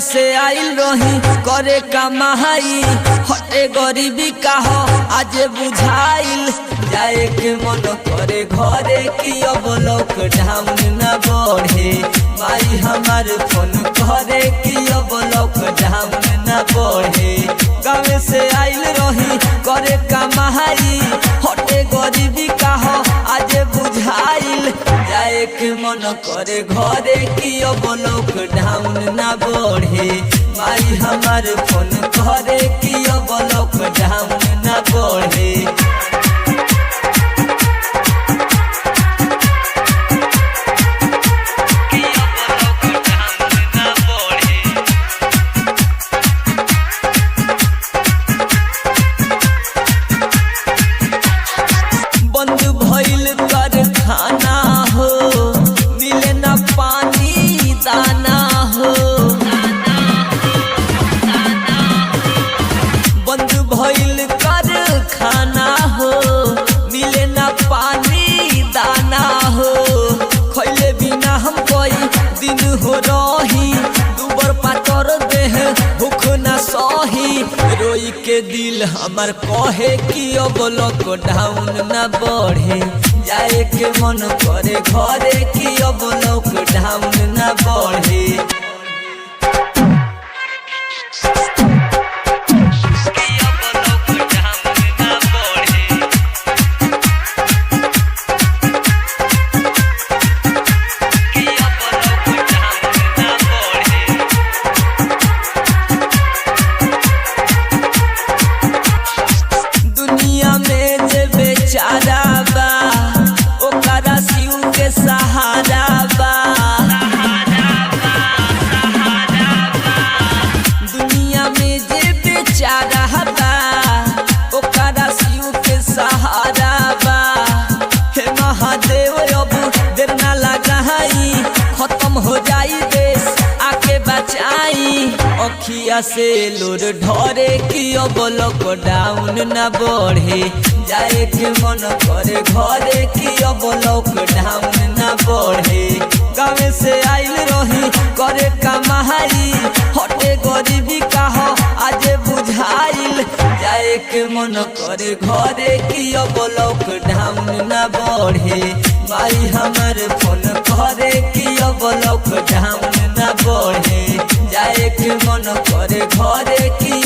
से आइल रही करे कमाई हटे गरीबी का हो आज बुझाइल जाए के मन करे घरे की अब लॉकडाउन न बढ़े माई हमार फोन करे की अब लॉकडाउन न बढ़े। गाँव से आइल रही करे कमाई हटे गरीबी का हो आज बुझाइल जाए के मन करे घरे की अब लॉकडाउन न बढ़े माई हमार फोन करे की अब लॉकडाउन न बढ़े। बंद भइल कारखाना हो मिले न पानी दाना हो बंद भइल कारखाना हो मिले न पानी दाना हो खैले बिना हम कोई दिन हो रही दुबर पातर देह भूख न सही रोई के दिल हमार कहे कि अब लॉकडाउन न बढ़े जाए के मन करे घरे कि अब लॉकडाउन न बढ़े। बेचारा बा ओकरा शिव के सहारा बा दुनिया में जे बेचारा बा ओकरा शिव के सहारा बा। हे महादेव अब देर ना लगाई खत्म हो जाई देश आके बचाई अखिया से लोर ढरे कि अब लॉकडाउन न बढ़े जाए के मन करे घरे कि अब लॉकडाउन न बढ़े। गाँव से आइल रही करे कमाई हटे गरीबी का हो आज बुझाइल जाए के मन करे घरे कि अब लॉकडाउन न बढ़े माई हमार फोन करे कि अब लॉकडाउन न बढ़े जाए के मन करे घरे कि